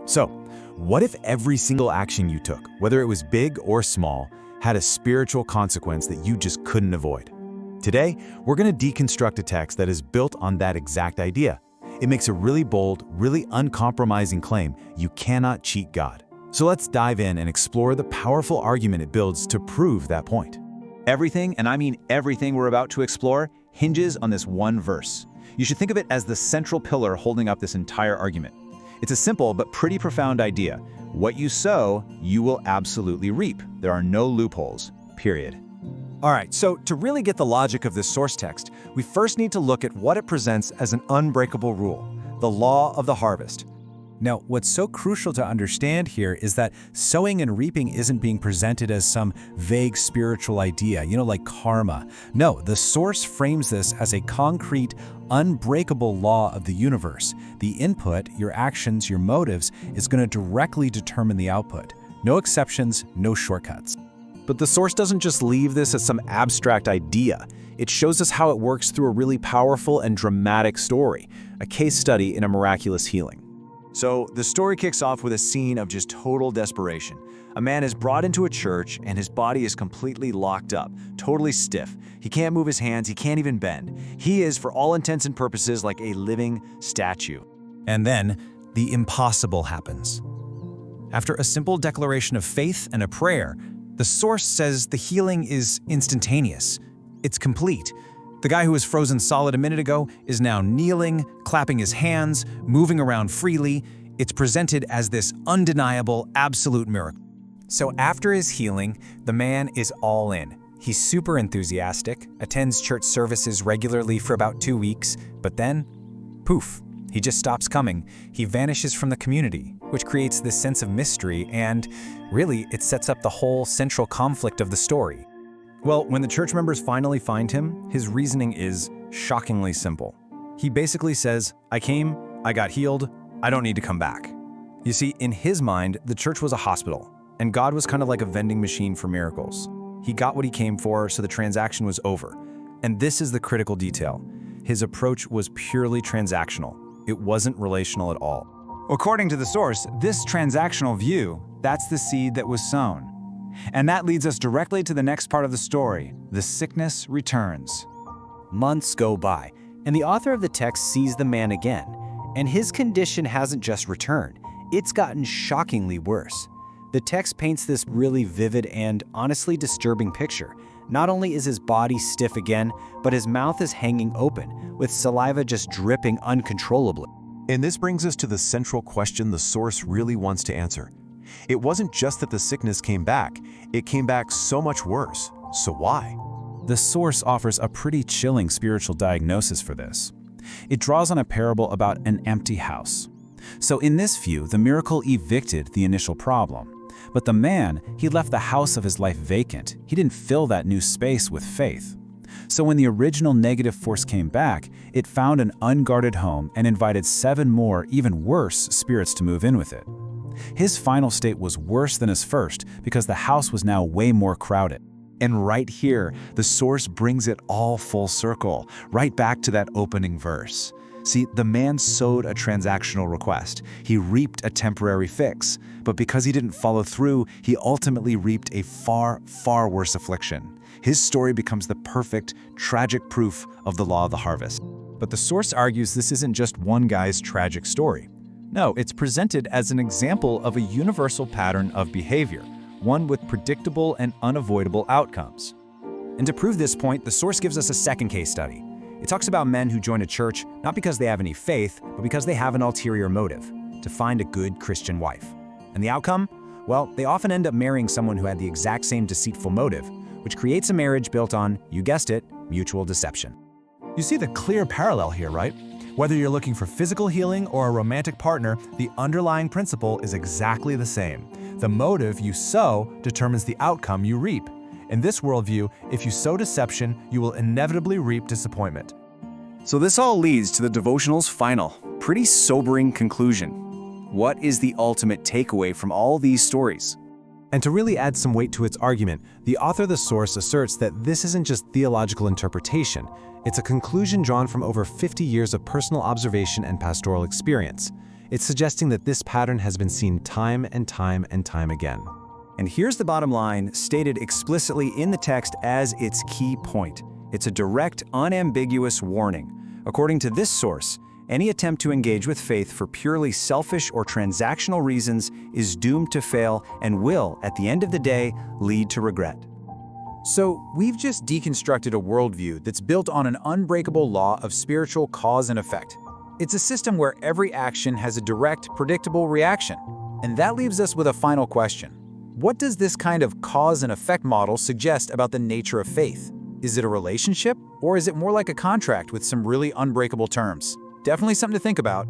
So, what if every single action you took, whether it was big or small, had a spiritual consequence that you just couldn't avoid? Today, we're going to deconstruct a text that is built on that exact idea. It makes a really bold, really uncompromising claim: you cannot cheat God. So let's dive in and explore the powerful argument it builds to prove that point. Everything, and I mean everything we're about to explore, hinges on this one verse. You should think of it as the central pillar holding up this entire argument. It's a simple but pretty profound idea. What you sow, you will absolutely reap. There are no loopholes, period. All right, so to really get the logic of this source text, we first need to look at what it presents as an unbreakable rule, the law of the harvest. Now, what's so crucial to understand here is that sowing and reaping isn't being presented as some vague spiritual idea, like karma. No, the source frames this as a concrete, unbreakable law of the universe. The input, your actions, your motives, is going to directly determine the output. No exceptions, no shortcuts. But the source doesn't just leave this as some abstract idea. It shows us how it works through a really powerful and dramatic story, a case study in a miraculous healing. So the story kicks off with a scene of just total desperation. A man is brought into a church and his body is completely locked up, totally stiff. He can't move his hands, he can't even bend. He is, for all intents and purposes, like a living statue. And then the impossible happens. After a simple declaration of faith and a prayer, the source says the healing is instantaneous. It's complete. The guy who was frozen solid a minute ago is now kneeling, clapping his hands, moving around freely. It's presented as this undeniable, absolute miracle. So after his healing, the man is all in. He's super enthusiastic, attends church services regularly for about 2 weeks, but then, poof, he just stops coming. He vanishes from the community, which creates this sense of mystery, and really, it sets up the whole central conflict of the story. Well, when the church members finally find him, his reasoning is shockingly simple. He basically says, I came, I got healed, I don't need to come back. You see, in his mind, the church was a hospital, and God was kind of like a vending machine for miracles. He got what he came for, so the transaction was over. And this is the critical detail. His approach was purely transactional. It wasn't relational at all. According to the source, this transactional view, that's the seed that was sown. And that leads us directly to the next part of the story. The sickness returns. Months go by, and the author of the text sees the man again. And his condition hasn't just returned, it's gotten shockingly worse. The text paints this really vivid and honestly disturbing picture. Not only is his body stiff again, but his mouth is hanging open, with saliva just dripping uncontrollably. And this brings us to the central question the source really wants to answer. It wasn't just that the sickness came back, it came back so much worse. So why? The source offers a pretty chilling spiritual diagnosis for this. It draws on a parable about an empty house. So in this view, the miracle evicted the initial problem. But the man, he left the house of his life vacant. He didn't fill that new space with faith. So when the original negative force came back, it found an unguarded home and invited 7 more, even worse, spirits to move in with it. His final state was worse than his first because the house was now way more crowded. And right here, the source brings it all full circle, right back to that opening verse. See, the man sowed a transactional request. He reaped a temporary fix. But because he didn't follow through, he ultimately reaped a far, far worse affliction. His story becomes the perfect, tragic proof of the law of the harvest. But the source argues this isn't just one guy's tragic story. No, it's presented as an example of a universal pattern of behavior, one with predictable and unavoidable outcomes. And to prove this point, the source gives us a second case study. It talks about men who join a church not because they have any faith, but because they have an ulterior motive, to find a good Christian wife. And the outcome? Well, they often end up marrying someone who had the exact same deceitful motive, which creates a marriage built on, you guessed it, mutual deception. You see the clear parallel here, right? Whether you're looking for physical healing or a romantic partner, the underlying principle is exactly the same. The motive you sow determines the outcome you reap. In this worldview, if you sow deception, you will inevitably reap disappointment. So this all leads to the devotional's final, pretty sobering conclusion. What is the ultimate takeaway from all these stories? And to really add some weight to its argument, the author of the source asserts that this isn't just theological interpretation. It's a conclusion drawn from over 50 years of personal observation and pastoral experience. It's suggesting that this pattern has been seen time and time and time again. And here's the bottom line, stated explicitly in the text as its key point. It's a direct, unambiguous warning. According to this source, any attempt to engage with faith for purely selfish or transactional reasons is doomed to fail and will, at the end of the day, lead to regret. So, we've just deconstructed a worldview that's built on an unbreakable law of spiritual cause and effect. It's a system where every action has a direct, predictable reaction. And that leaves us with a final question. What does this kind of cause and effect model suggest about the nature of faith? Is it a relationship, or is it more like a contract with some really unbreakable terms? Definitely something to think about.